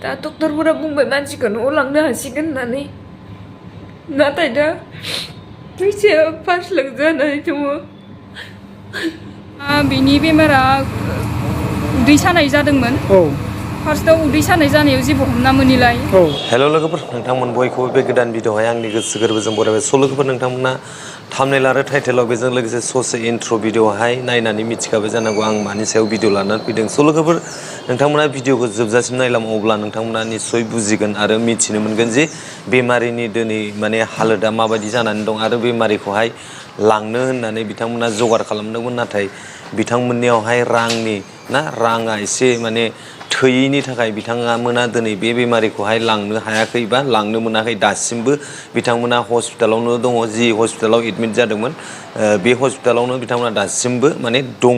दा डक्टरफोरा बुंबाय मानसिखौ न'आव लांनो हासिगोन होननानै नाथाय दा फैसाया 5 लाख जानानै दङ बिनि बेमारा उदै सानाय जादोंमोन फार्स्टआव उदै सानाय जानायाव जेबो हमना मोनिलाय हेल' लोगोफोर नोंथांमोन बयखौबो बे गोदान भिडिअ'हाय आंनि गोसो गोरबोजों बरायबाय लोगोफोर नोंथांमोना थाम्बनेल आरो टाइटेलाव बेजों लोगोसे ससे इन्ट्र' भिडिअ'हाय नायनानै मिथिखाबाय जानांगौ आं मानि सायाव भिडिअ लानानै फैदों लोगोफोर नोंथांमोना भिडिअ'खौ जोबजासिम नायलाम अब्ला नोंथांमोना निस्सय बुजिगोन आरो मिथिनो मोनगोन जे बेमारिनि दिनै माने हालोदा माबायदि जानानै दं आरो बेमारिखौहाय लांनो होननानै बिथांमोना जगार खालामदोंमोन नाथाय बिथांमोननियावहाय राङा एसे माने थोयैनि थाखाय बिथांमोना दिनै बे बेमारिखौहाय लांनो हायाखै बा लांनो मोनाखै दासिमबो बिथांमोना हस्पिटालावनो दङ जि हस्पिटालाव एडमिट जादोंमोन बे हस्पिटालावनो बिथांमोना दासिमबो माने दङ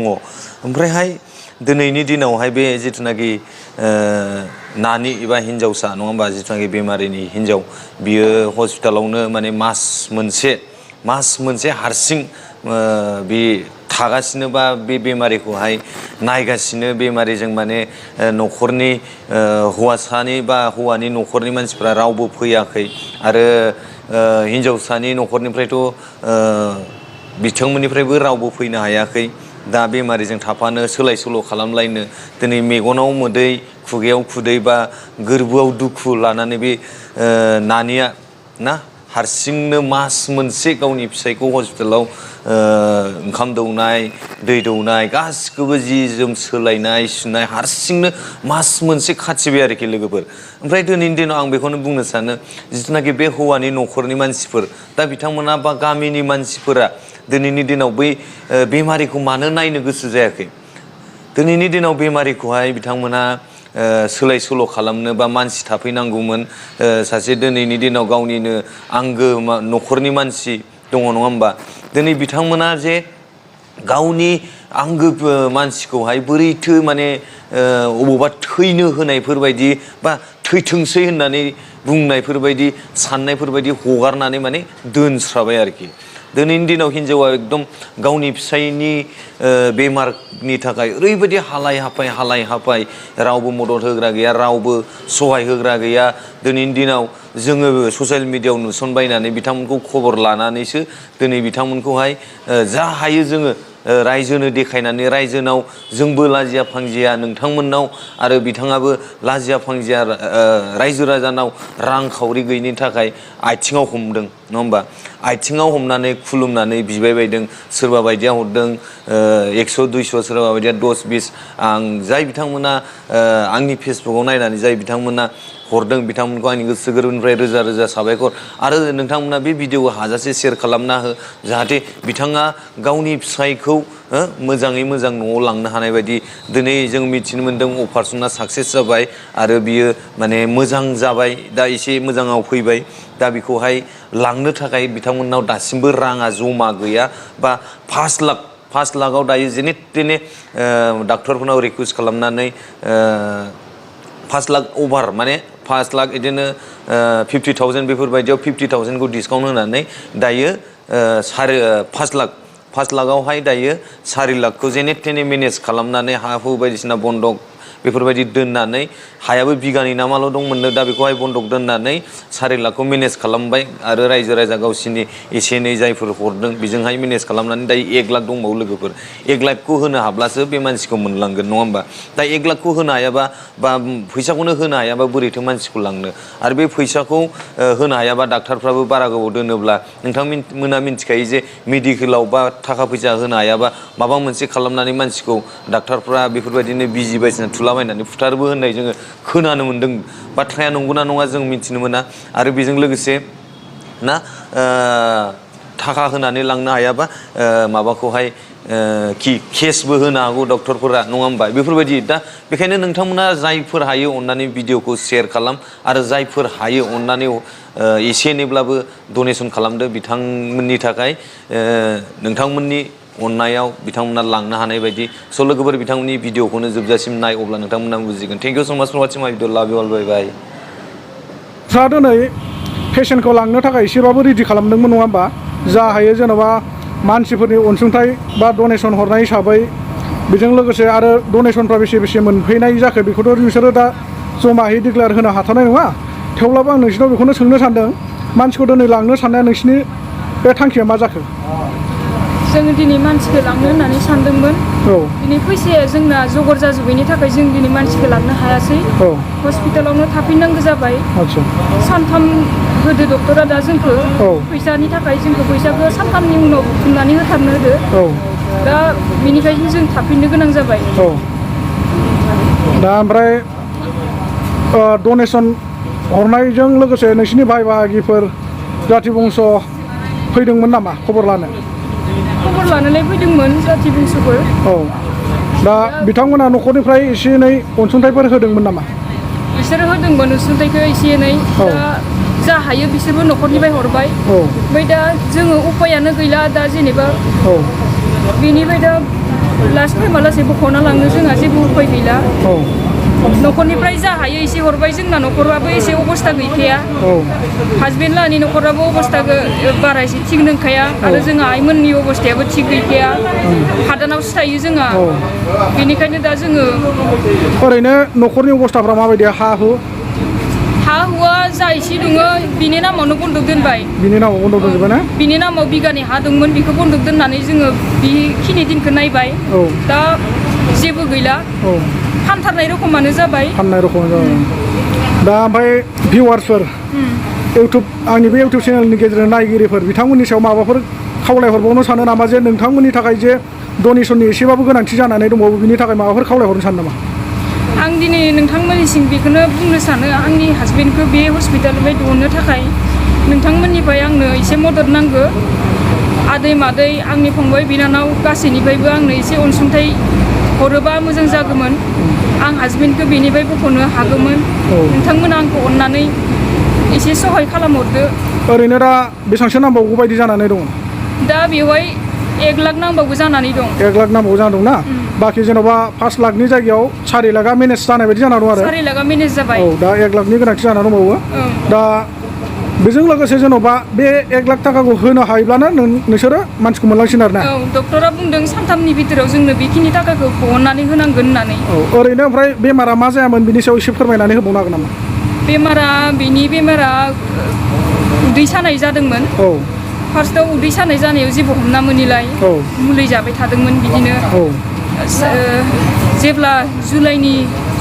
ओमफ्रायहाय दिनैनि दिनावहाय बे जिथुनाखि नानि एबा हिन्जावसा नङा होमबा जिथुनाखि बेमारिनि हिन्जाव बियो हस्पिटालावनो माने मास मोनसे हारसिं बे थागासिनो बा बे बेमारिखौहाय नायगासिनो बेमारिजों माने न'खरनि हौवासानि बा हौवानि न'खरनि मानसिफ्रा रावबो फैयाखै आरो हिन्जावसानि न'खरनिफ्रायथ' बिथांमोननिफ्रायबो रावबो फैनो हायाखै दा बेमारिजों थाफानो सोलाय सोल' खालामलायनो दिनै मेगनाव मोदै खुगायाव खुदै बा गोरबोआव दुखु लानानै बे नानिया हारसिंनो मास मोनसे गावनि फिसायखौ हस्पिटालाव ओंखाम दौनाय दै दौनाय गासिखौबो जि जोम सोलायनाय सुनाय हारसिंनो मास मोनसे खाथिबाय आरोखि लोगोफोर ओमफ्राय दिनैनि दिनाव आं बेखौनो बुंनो सानो जिथुनाखि बे हौवानि न'खरनि मानसिफोर दा बिथांमोना बा गामिनि मानसिफोरा दिनैनि दिनाव बै बेमारिखौ मानो नायनो गोसो जायाखै दिनैनि दिनाव बेमारिखौहाय बिथांमोना सोलाय सोल' खालामनो बा मानसि थाफैनांगौमोन सासे दिनैनि दिनाव गावनिनो आंगो न'खरनि मानसि दङ नङा होमबा दिनै बिथांमोना जे गावनि आंगो मानसिखौहाय बोरैथो माने अबावबा थैनो होनायफोरबायदि बा थैथोंसै होननानै बुंनायफोरबायदि साननायफोरबायदि हगारनानै माने दोनस्राबाय आरोखि दिनैनि दिनाव हिन्जावा एकदम गावनि फिसायनि बेमारनि थाखाय ओरैबायदि हालाय हाफाय रावबो मदद होग्रा गैया रावबो सहाय होग्रा गैया दिनैनि दिनाव जोङो ससियेल मिडियायाव नुसनबायनानै बिथांमोनखौ खबर लानानैसो दिनै बिथांमोनखौहाय जा हायो जोङो रायजोनो देखायनानै रायजोनाव जोंबो लाजिया फांजिया नोंथांमोननाव आरो बिथाङाबो लाजिया फांजिया रायजो राजानाव रांखावरि गैयिनि थाखाय आथिङाव हमदों नङा होमबा आथिङाव हमनानै खुलुमनानै बिबाय बायदों सोरबा बायदिया हरदों 100 200 सोरबा बायदिया 10 20 आं जाय बिथांमोना आंनि फेसबुकाव नायनानै जाय बिथांमोना हरदों बिथांमोनखौ आंनि गोसो गोरबोनिफ्राय रोजा रोजा साबायखर आरो नोंथांमोना बे भिडिअखौ हाजासे शेयार खालामना हो जाहाथे बिथाङा गावनि फिसायखौ मोजाङै मोजां न'आव लांनो हानाय बायदि दिनै जों मिथिनो मोन्दों अपारेशना साक्सेस जाबाय आरो बियो माने मोजां जाबाय दा एसे मोजाङाव फैबाय दा बेखौहाय लांनो थाखाय बिथांमोननाव दासिमबो राङा जमा गैया बा 5 लाखआव दायो जेने तेने डाक्टरफोरनाव रिकुवेस्ट खालामनानै 5 लाख अभार माने 5 लाख बिदिनो 50,000 बेफोरबायदियाव 50,000खौ डिसकाउन्ट होनानै दायो 5 लाखआवहाय दायो 4 लाखखौ जेने तेने मेनेज खालामनानै हा हु बायदिसिना बन्दक बेफोरबायदि दोननानै हायाबो बिगानै नामाल' दंमोननो दा बेखौहाय बन्दक दोननानै 4 लाखखौ मेनेज खालामबाय आरो रायजो राजा गावसिनि एसे एनै जायफोर हरदों बेजोंहाय मेनेज खालामनानै दायो 1 लाख दंबावो लोगोफोर 1 लाखखौ होनो हाब्लासो बे मानसिखौ मोनलांगोन नङा होमबा दा 1 लाखखौ होनो हायाबा बा फैसाखौनो होनो हायाबा बोरैथो मानसिखौ लांनो आरो बे फैसाखौ होनो हायाबा डाक्टारफ्राबो बारा गोबाव दोनोब्ला नोंथांमोना मिथिखायो जे मेडिकेलाव बा थाखा फैसा होनो हायाबा माबा मोनसे खालामनानै मानसिखौ डाक्टारफ्रा बेफोरबायदिनो बिजि बायदिसिना थुलाबायनानै फुथारबो होननाय जोङो खोनानो मोन्दों बाथ्राया नंगौना नङा जों मिथिनो मोना आरो बेजों लोगोसे थाखा होनानै लांनो हायाबा माबाखौहाय केसबो होनो हागौ डक्टरफोरा नङा होमबा बेफोरबायदि दा बेखायनो नोंथांमोना जायफोर हायो अन्नानै भिडिअखौ शेयार खालाम आरो जायफोर हायो अन्नानै एसे एनैब्लाबो डनेसन खालामदो बिथांमोननि थाखाय नोंथांमोननि अननायाव बिथांमोना लांनो हानाय बायदि लोगोफोर बिथांमोननि भिडिअखौनो जोबजासिम नाय अब्ला नोंथांमोना बुजिगोन थेंक इउ सो माच फर वाचिं माय भिडिअ लाभ इउ अल बाय बाय दिनै पेसेन्टखौ लांनो थाखाय एसेबाबो रेडि खालामदोंमोन नङा होमबा जा हायो जेन'बा मानसिफोरनि अनसुंथाइ बा डनेसन हरनाय हिसाबै बेजों लोगोसे आरो डनेसनफ्रा बेसे मोनफैनाय जाखो बेखौथ' बिसोरो दा जमायै डिक्लेयार होनो हाथारनाय नङा थेवब्लाबो आं नोंसिनाव बेखौनो सोंनो सानदों मानसिखौ दिनै लांनो साननाया नोंसिनि बे थांखिया मा जाखो जोङो दिनै मानसिखौ लांनो होननानै सानदोंमोन दिनै फैसाया जोंना जगर जाजोबैनि थाखाय जों दिनै मानसिखौ लांनो हायासै हस्पिटालावनो थाफैनांगौ जाबाय सानथाम होदो डक्टरा दा जोंखौ फैसानि थाखाय जोंखौ फैसाखौ सानथामनि उनाव बुथुमनानै होथारनो होदो दा बेनिखायनो जों थाफैनो गोनां जाबाय दा ओमफ्राय डनेसन हरनायजों लोगोसे नोंसिनि भाइ बाहागिफोर जाथि बंस फैदोंमोन नामा खबर लानोलाय फैदोंमोन जाथि बंसफोर दा बिथांमोना न'खरनिफ्राय एसे एनै अनसुंथाइफोर होदोंमोन नामा बिसोरो होदोंमोन अनसुंथाइखौ एसे एनै दा जा हायो बिसोरबो न'खरनिफ्राय हरबाय ओमफ्राय दा जोङो उपायानो गैला दा जेनेबा बेनिफ्राय दा लास्ट टाइमालासै बख'ना लांनो जोंहा जेबो उपाय गैला न'खरनिफ्राय जा हायो एसे हरबाय जोंना न'खराबो एसे अबस्था गैखाया हाजबेन्ड लानि न'खराबो अबस्था बारा एसे थिग नंखाया आरो जोंहा आइमोननि अबस्थायाबो थिग गैखाया हादानावसो थायो जोंहा बेनिखायनो दा जोङो ओरैनो न'खरनि अबस्थाफ्रा माबायदि हा हुआ जा एसे दङ बिनि नामावनो बन्दक दोनबाय बिनि नामाव बन्दक दोनजोबबाय ना बिनि नामाव बिगानै हा दंमोन बेखौ बन्दक दोननानै जोङो बेखिनि दिनखौ नायबाय दा जेबो गैला फानथारनाय रखमानो जाबाय दा ओमफ्राय भिउवार्सफोर आंनि बे इउटुब चेनेलनि गेजेरजों नायगिरिफोर बिथांमोननि सायाव माबाफोर खावलायहरबावनो सानो नामा जे नोंथांमोननि थाखाय जे डनेसननि एसेबाबो गोनांथि जानानै दंबावो बिनि थाखाय माबाफोर खावलायहरनो सानो नामा आं दिनै नोंथांमोननिसिम बेखौनो बुंनो सानो आंनि हाजबेन्डखौ बे हस्पिटालनिफ्राय दिहुननो थाखाय नोंथांमोननिफ्राय आंनो एसे मदद नांगौ आदै मादै आंनि फंबाय बिनानाव गासैनिफ्रायबो आंनो एसे अनसुंथाइ हरोबा मोजां जागौमोन आं हाजबेन्डखौ बेनिफ्राय बख'नो हागौमोन नोंथांमोना आंखौ अननानै एसे सहाय खालामहरदो ओरैनो दा बेसेबांसो नांबावगौ बायदि जानानै दङ दा बेवहाय 1 लाख नांबावगौ जानानै दं 1 लाख नांबावगौ जाना दं ना बाखि जेन'बा 5 लाखनि जायगायाव 4 लाखा मेनेज जानाय बायदि जाना दं आरो 4 लाखा मेनेज जाबाय दा 1 लाखनि गोनांथि जाना दंबावो दा बेजों लोगोसे जेन'बा बे 1 लाख थाखाखौ होनो हायोब्लानो नोंसोरो मानसिखौ मोनलांसिन आरो ना डक्टरा बुंदों सानथामनि भितराव जोंनो बेखिनि थाखाखौ बहननानै होनांगोन होननानै ओरैनो ओमफ्राय बेमारा मा जायामोन बिनि सायाव एसे फोरमायनानै होबावनो हागोन नामा बेमारा उदै सानाय जादोंमोन फार्स्टआव उदै सानाय जानायाव जेबो हमना मोनिलाय मुलि जाबाय थादोंमोन बिदिनो जेब्ला जुलाइनि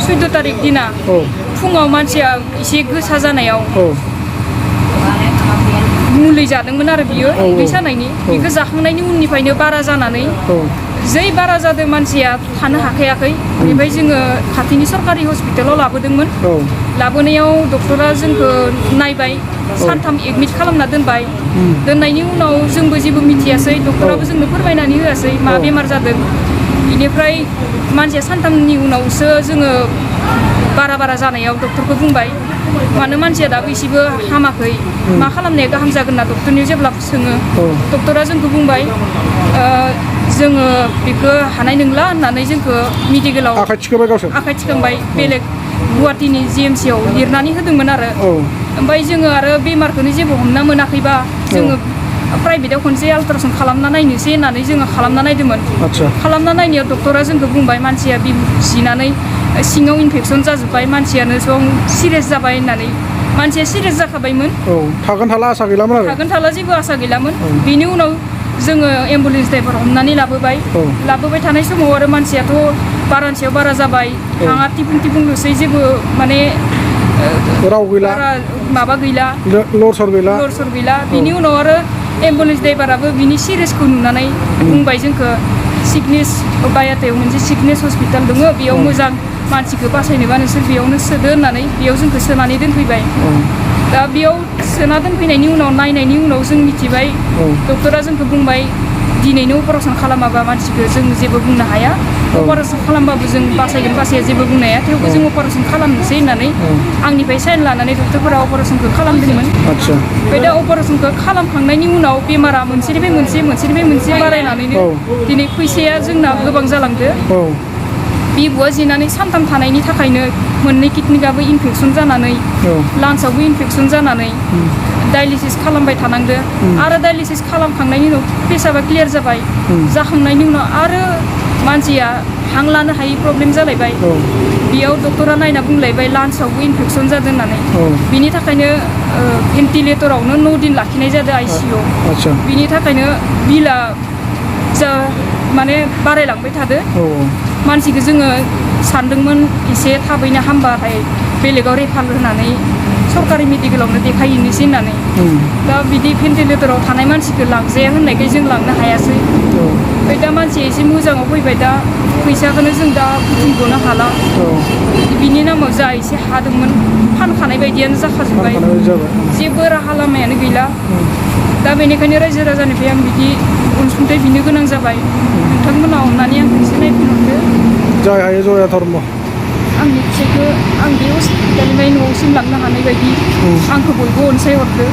14 तारिख दिना फुङाव मानसिया एसे गोसा जानायाव मुलि जादोंमोन आरो बियो उदै सानायनि बेखौ जाखांनायनि उननिफ्रायनो बारा जानानै जै बारा जादों मानसिया थानो हाखायाखै बेनिफ्राय जोङो खाथिनि सरकारि हस्पिटालाव लाबोदोंमोन लाबोनायाव डक्टरा जोंखौ नायबाय सानथाम एडमिट खालामना दोनबाय दोननायनि उनाव जोंबो जेबो मिथियासै डक्टराबो जोंनो फोरमायनानै होआसै मा बेमार जादों बेनिफ्राय मानसिया सानथामनि उनावसो जोङो बारा जानायाव डक्टरखौ बुंबाय मानो मानसिया दाबो एसेबो हामाखै मा खालामनाया गाहाम जागोन ना डक्टरनियाव जेब्ला सोङो डक्टरा जोंखौ बुंबाय जोङो बेखौ हानाय नंला होननानै जोंखौ मेडिकेलाव आखाइ थिखांबाय बेलेग गुवाहाटीनि GMC आव लिरनानै होदोंमोन आरो ओमफ्राय जोङो आरो बेमारखौनो जेबो हमना मोनाखैबा जोङो प्राइभेटाव खनसे आल्ट्रासाउन्ड खालामना नायनोसै होननानै जोङो खालामना नायदोंमोन खालामना नायनायाव डक्टरा जोंखौ बुंबाय मानसिया जिनानै सिङाव इनफेकसन जाजोब्बाय मानसियानो सिरियास जाबाय होननानै मानसिया सिरियास जाखाबायमोन थागोन थाला आसा गैलामोन आरो थागोन थाला जेबो आसा गैलामोन बेनि उनाव जोङो एम्बुलेन्स ड्राइभार हमनानै लाबोबाय थानाय समाव आरो मानसियाथ' बारानि सायाव बारा जाबाय हाङा टिपुं जेबो माने राव गैला माबा गैला लरसर गैला बिनि उनाव आरो एम्बुलेन्स ड्राइभाराबो बिनि सिरियासखौ नुनानै बुंबाय जोंखौ सिकनेस बायातायाव मोनसे सिकनेस हस्पिटाल दङ बेयाव मोजां मानसिखौ बासायनोबा नोंसोर बेयावनो सोदो होननानै बेयाव जोंखौ सोनानै दोनफैबाय दा बेयाव सोना दोनफैनायनि उनाव नायनायनि उनाव जों मिथिबाय डक्टरा जोंखौ बुंबाय दिनैनो अपारेसन खालामाबा मानसिखौ जों जेबो बुंनो हाया अपारेसन खालामबाबो जों बासायगोन बासाया जेबो बुंनो हाया थेवबो जों अपारेसन खालामनोसै होननानै आंनिफ्राय साइन लानानै डक्टरफोरा अपारेसनखौ खालामदोंमोन ओमफ्राय दा अपारेसनखौ खालामखांनायनि उनाव बेमारा मोनसेनिफ्राय मोनसे बारायनानैनो दिनै फैसाया जोंना गोबां जालांदो बिबुआ जिनानै सानथाम थानायनि थाखायनो मोननै किडनिकाबो इनफेकसन जानानै लांसआवबो इनफेकसन जानानै डायलिसिस खालामबाय थानांदो आरो डायलिसिस खालामखांनायनि उनाव पेसाबा क्लियार जाबाय जाखांनायनि उनाव आरो मानसिया हां लानो हायि प्रब्लेम जालायबाय बेयाव डक्टरा नायना बुंलायबाय लान्सआवबो इनफेकसन जादों होननानै बिनि थाखायनो भेन्टिलेटरावनो 9 दिन लाखिनाय जादों ICU बिनि थाखायनो बिला जा माने बारायलांबाय थादो मानसिखौ जोङो सानदोंमोन एसे थाबैनो हामबाथाय बेलेगाव रेफार होनानै सरकारि मेडिकेलावनो देखायहैनोसै होननानै दा बिदि भेन्टिलेटराव थानाय मानसिखौ लांजाया होननायखाय जों लांनो हायासै ओमफ्राय दा मानसिया एसे मोजाङाव फैबाय दा फैसाखौनो जों दा बुथुमग'नो हाला बिनि नामाव जा एसे हादोंमोन फानखानाय बायदियानो जाखाजोब्बाय जेबो राहा लामायानो गैला दा बेनिखायनो रायजो राजानिफ्राय आं बिदि अनसुंथाइ बिनो गोनां जाबाय नोंथांमोना अननानै आंखौ एसे नायफिनहरदो जाय हायो जया धर्म आंनि फिसाइखौ आं बे हस्पिटालनिफ्राय न'सिम लांनो हानाय बायदि आंखौ बयबो अनसायहरदो